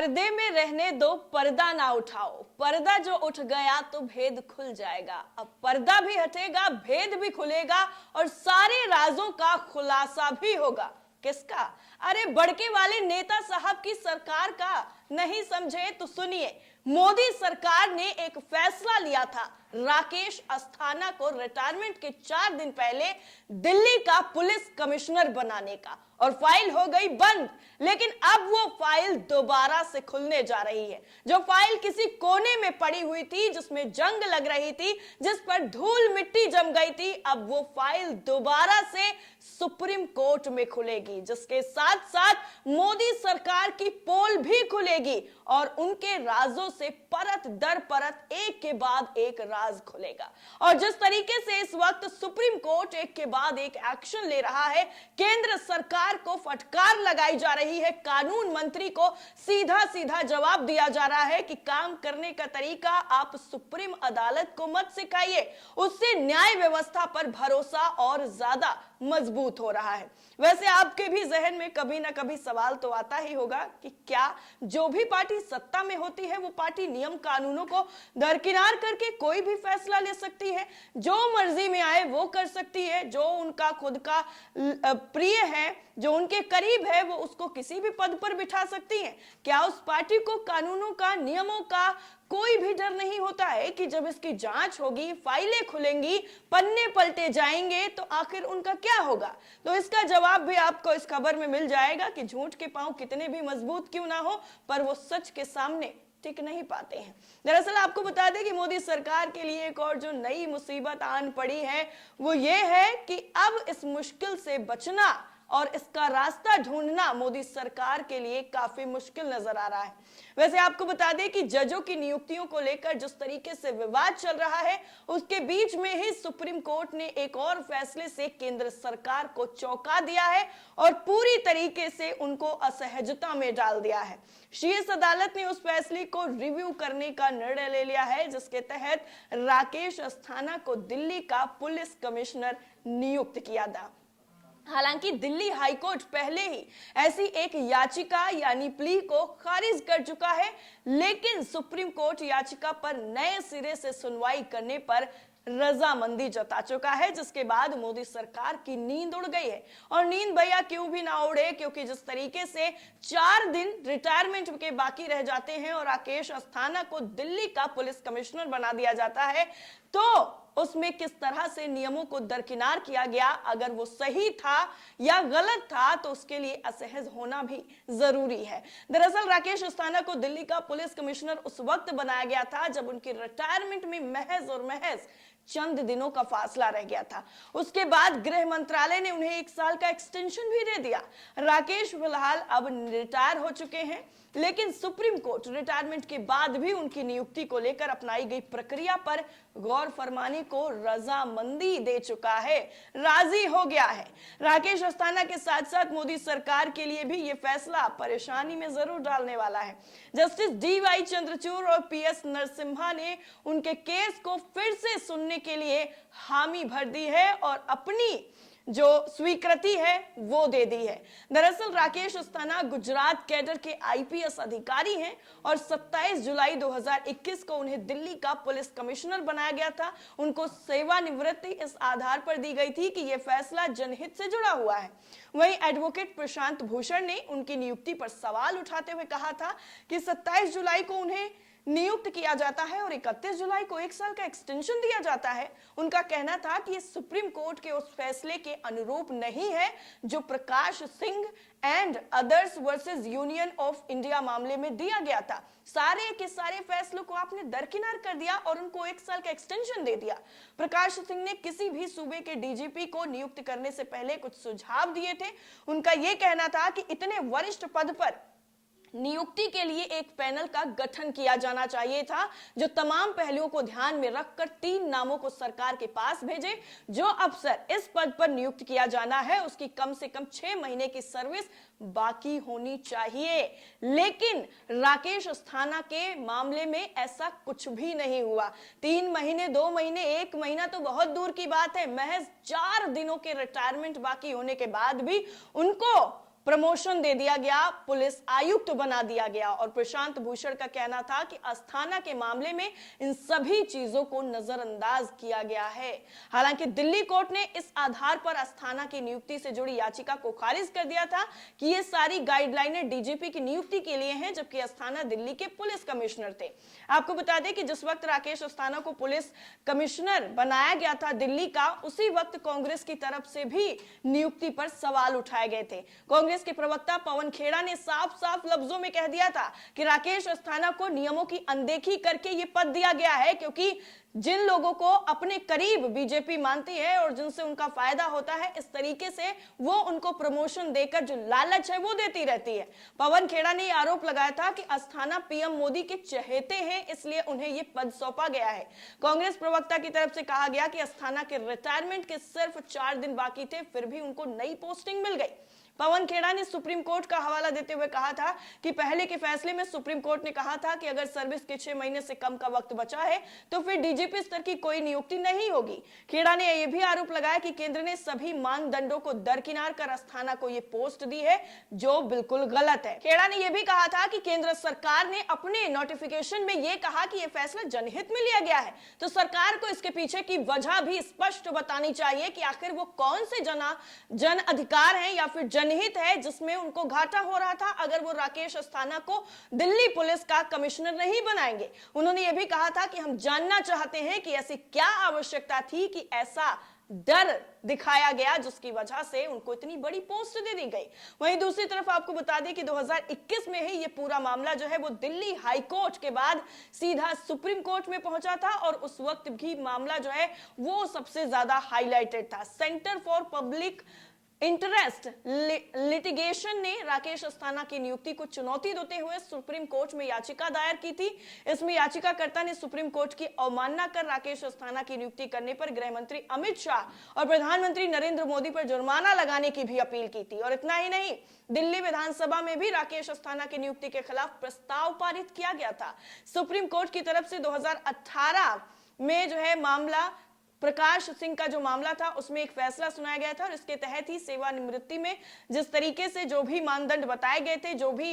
पर्दे में रहने दो, पर्दा ना उठाओ। पर्दा जो उठ गया तो भेद खुल जाएगा। अब पर्दा भी हटेगा, भेद भी खुलेगा और सारे राजों का खुलासा भी होगा। किसका? अरे बड़के वाले नेता साहब की सरकार का। नहीं समझे तो सुनिए। मोदी सरकार ने एक फैसला लिया था राकेश अस्थाना को रिटायरमेंट के 4 दिन पहले दिल्ली का पुलिस कमिश्नर बनाने का, और फाइल हो गई बंद। लेकिन अब वो फाइल दोबारा से खुलने जा रही है। जो फाइल किसी कोने में पड़ी हुई थी, जिसमें जंग लग रही थी, जिस पर धूल मिट्टी जम गई थी, अब वो फाइल दोबारा से सुप्रीम कोर्ट में खुलेगी, जिसके साथ साथ मोदी सरकार की पोल भी खुलेगी और उनके राजों से परत दर परत एक के बाद एक राज खुलेगा। और जिस तरीके से इस वक्त सुप्रीम कोर्ट एक के बाद एक एक्शन ले रहा है, केंद्र सरकार को फटकार लगाई जा रही है, कानून मंत्री को सीधा सीधा जवाब दिया जा रहा है कि काम करने का तरीका आप सुप्रीम अदालत को मत सिखाइए, उससे न्याय व्यवस्था पर भरोसा और ज्यादा मजबूत हो रहा है। वैसे आपके भी जहन में कभी ना कभी सवाल तो आता ही होगा कि क्या जो भी पार्टी सत्ता में होती है वो पार्टी नियम कानूनों को दरकिनार करके कोई भी फैसला ले सकती है, जो मर्जी में आए वो कर सकती है, जो उनका खुद का प्रिय है, जो उनके करीब है, वो उसको किसी भी पद पर बिठा सकती है? क्या उस पार्टी को कानूनों का, नियमों का कोई भी डर नहीं होता है कि जब इसकी जांच होगी, फाइलें खुलेंगी, पन्ने पलटे जाएंगे तो आखिर उनका क्या होगा? तो इसका जवाब भी आपको इस खबर में मिल जाएगा कि झूठ के पांव कितने भी मजबूत क्यों ना हो, पर वो सच के सामने टिक नहीं पाते हैं। दरअसल आपको बता दें कि मोदी सरकार के लिए एक और जो नई मुसीबत आन पड़ी है वो ये है कि अब इस मुश्किल से बचना और इसका रास्ता ढूंढना मोदी सरकार के लिए काफी मुश्किल नजर आ रहा है। वैसे आपको बता दें कि जजों की नियुक्तियों को लेकर जिस तरीके से विवाद चल रहा है, उसके बीच में ही सुप्रीम कोर्ट ने एक और फैसले से केंद्र सरकार को चौंका दिया है और पूरी तरीके से उनको असहजता में डाल दिया है। शीर्ष अदालत ने उस फैसले को रिव्यू करने का निर्णय ले लिया है, जिसके तहत राकेश अस्थाना को दिल्ली का पुलिस कमिश्नर नियुक्त किया था। हालांकि दिल्ली हाईकोर्ट पहले ही ऐसी एक याचिका यानी प्ली को खारिज कर चुका है, लेकिन सुप्रीम कोर्ट याचिका पर नए सिरे से सुनवाई करने पर रजामंदी जता चुका है, जिसके बाद मोदी सरकार की नींद उड़ गई है। और नींद भैया क्यों भी ना उड़े, क्योंकि जिस तरीके से 4 दिन रिटायरमेंट के बाकी रह जाते हैं और राकेश अस्थाना को दिल्ली का पुलिस कमिश्नर बना दिया जाता है, तो उसमें किस तरह से नियमों को दरकिनार किया गया, अगर वो सही था या गलत था, तो उसके लिए असहज होना भी जरूरी है। दरअसल राकेश अस्थाना को दिल्ली का पुलिस कमिश्नर उस वक्त बनाया गया था जब उनकी रिटायरमेंट में महज चंद दिनों का फासला रह गया था। उसके बाद गृह मंत्रालय ने उन्हें 1 साल का एक्सटेंशन भी दे दिया। राकेश फिलहाल अब रिटायर हो चुके हैं, लेकिन सुप्रीम कोर्ट रिटायरमेंट के बाद भी उनकी नियुक्ति को लेकर अपनाई गई प्रक्रिया पर गौर फरमाने को रजामंदी दे चुका है, राजी हो गया है। राकेश अस्थाना के साथ साथ मोदी सरकार के लिए भी यह फैसला परेशानी में जरूर डालने वाला है। जस्टिस DY चंद्रचूड़ और PS नरसिम्हा ने उनके केस को फिर से सुनने के लिए हामी भर दी है और अपनी जो स्वीकृति है वो दे दी है। दरअसल राकेश अस्थाना गुजरात कैडर के IPS अधिकारी हैं और 27 जुलाई 2021 को उन्हें दिल्ली का पुलिस कमिश्नर बनाया गया था। उनको सेवानिवृत्ति इस आधार पर दी गई थी कि यह फैसला जनहित से जुड़ा हुआ है। वहीं एडवोकेट प्रशांत भूषण ने उनकी नियुक्ति पर सवाल उठाते हुए कहा था कि 27 जुलाई को उन्हें नियुक्त किया जाता है और 31 जुलाई को 1 साल का एक्सटेंशन दिया जाता है। उनका कहना था कि सुप्रीम कोर्ट के उस फैसले के अनुरूप नहीं है जो Prakash Singh and others versus union of India मामले में दिया गया था। सारे के सारे फैसलों को आपने दरकिनार कर दिया और उनको 1 साल का एक्सटेंशन दे दिया। प्रकाश सिंह ने किसी भी सूबे के DGP को नियुक्त करने से पहले कुछ सुझाव दिए थे। उनका यह कहना था कि इतने वरिष्ठ पद पर नियुक्ति के लिए एक पैनल का गठन किया जाना चाहिए था, जो तमाम पहलुओं को ध्यान में रखकर 3 नामों को सरकार के पास भेजे। जो अफसर इस पद पर नियुक्त किया जाना है उसकी कम से कम 6 महीने की सर्विस बाकी होनी चाहिए। लेकिन राकेश अस्थाना के मामले में ऐसा कुछ भी नहीं हुआ। 3 महीने, 2 महीने, 1 महीना तो बहुत दूर की बात है, महज 4 दिनों के रिटायरमेंट बाकी होने के बाद भी उनको प्रमोशन दे दिया गया, पुलिस आयुक्त बना दिया गया। और प्रशांत भूषण का कहना था कि अस्थाना के मामले में इन सभी चीजों को नजरअंदाज किया गया है। हालांकि दिल्ली कोर्ट ने इस आधार पर अस्थाना की नियुक्ति से जुड़ी याचिका को खारिज कर दिया था कि ये सारी गाइडलाइनें डीजीपी की नियुक्ति के लिए हैं, जबकि अस्थाना दिल्ली के पुलिस कमिश्नर थे। आपको बता दें कि जिस वक्त राकेश अस्थाना को पुलिस कमिश्नर बनाया गया था दिल्ली का, उसी वक्त कांग्रेस की तरफ से भी नियुक्ति पर सवाल उठाए गए थे। कांग्रेस के प्रवक्ता पवन खेड़ा ने साफ साफ लफ्जों में कह दिया था कि राकेश अस्थाना को नियमों की अनदेखी करके यह पद दिया गया है, क्योंकि जिन लोगों को अपने करीब बीजेपी मानती है और जिनसे उनका फायदा होता है, इस तरीके से वो उनको प्रमोशन देकर जो लालच है वो देती रहती है। पवन खेड़ा ने आरोप लगाया था कि अस्थाना पीएम मोदी के चहेते हैं, इसलिए उन्हें ये पद सौंपा गया है। कांग्रेस प्रवक्ता की तरफ से कहा गया कि अस्थाना के रिटायरमेंट के सिर्फ 4 दिन बाकी थे, फिर भी उनको नई पोस्टिंग मिल गई। पवन खेड़ा ने सुप्रीम कोर्ट का हवाला देते हुए कहा था कि पहले के फैसले में सुप्रीम कोर्ट ने कहा था कि अगर सर्विस के 6 महीने से कम का वक्त बचा है तो फिर डीजीपी स्तर की कोई नियुक्ति नहीं होगी। खेड़ा ने यह भी आरोप लगाया कि केंद्र ने सभी मानदंडों को दरकिनार कर अस्थाना को यह पोस्ट दी है, जो बिल्कुल गलत है। खेड़ा ने यह भी कहा था कि केंद्र सरकार ने अपने नोटिफिकेशन में यह कहा कि यह फैसला जनहित में लिया गया है, तो सरकार को इसके पीछे की वजह भी स्पष्ट बतानी चाहिए कि आखिर वो कौन से जन अधिकार हैं या फिर जनहित है जिसमें उनको घाटा हो रहा था अगर वो राकेश अस्थाना को दिल्ली पुलिस का कमिश्नर नहीं बनाएंगे। उन्होंने यह भी कहा था कि हम जानना चाहते हैं कि ऐसी क्या आवश्यकता थी कि ऐसा डर दिखाया गया जिसकी वजह से उनको इतनी बड़ी पोस्ट दे दी गई। वहीं दूसरी तरफ आपको बता दें कि 2021 में ही ये पूरा मामला जो है वो दिल्ली हाई कोर्ट के बाद सीधा सुप्रीम कोर्ट में पहुंचा था और उस वक्त भी मामला जो है वो सबसे ज्यादा हाईलाइटेड था। Centre for public interest litigation ने राकेश अस्थाना की नियुक्ति को चुनौती देते हुए सुप्रीम कोर्ट में याचिका दायर की थी। इसमें याचिकाकर्ता ने सुप्रीम कोर्ट की अवमानना कर राकेश अस्थाना की नियुक्ति करने पर गृह मंत्री अमित शाह और प्रधानमंत्री नरेंद्र मोदी पर जुर्माना लगाने की भी अपील की थी। और इतना ही नहीं, दिल्ली विधानसभा में भी राकेश अस्थाना की नियुक्ति के खिलाफ प्रस्ताव पारित किया गया था। सुप्रीम कोर्ट की तरफ से 2018 में जो है मामला प्रकाश सिंह का जो मामला था उसमें एक फैसला सुनाया गया था और इसके तहत ही सेवानिवृत्ति में जिस तरीके से जो भी मानदंड बताए गए थे, जो भी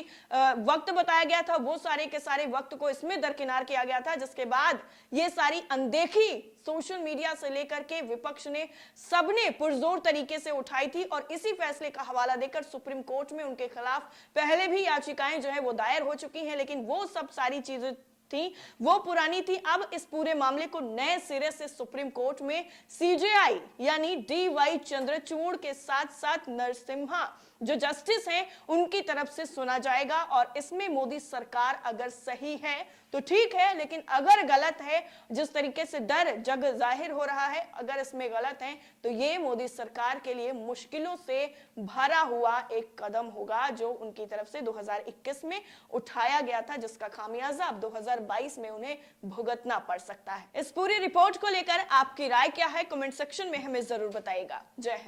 वक्त बताया गया था, वो सारे के सारे वक्त को इसमें दरकिनार किया गया था, जिसके बाद ये सारी अनदेखी सोशल मीडिया से लेकर के विपक्ष ने सबने पुरजोर तरीके से उठाई थी। और इसी फैसले का हवाला देकर सुप्रीम कोर्ट में उनके खिलाफ पहले भी याचिकाएं जो है वो दायर हो चुकी हैं, लेकिन वो सब सारी चीजें थी वो पुरानी थी। अब इस पूरे मामले को नए सिरे से सुप्रीम कोर्ट में सीजेआई यानी डीवाई चंद्रचूड़ के साथ साथ नरसिम्हा जो जस्टिस हैं उनकी तरफ से सुना जाएगा। और इसमें मोदी सरकार अगर सही है तो ठीक है, लेकिन अगर गलत है, जिस तरीके से डर जग जाहिर हो रहा है, अगर इसमें गलत है तो ये मोदी सरकार के लिए मुश्किलों से भरा हुआ एक कदम होगा जो उनकी तरफ से 2021 में उठाया गया था, जिसका खामियाजा अब 2022 में उन्हें भुगतना पड़ सकता है। इस पूरी रिपोर्ट को लेकर आपकी राय क्या है, कमेंट सेक्शन में हमें जरूर बताइएगा। जय हिंद।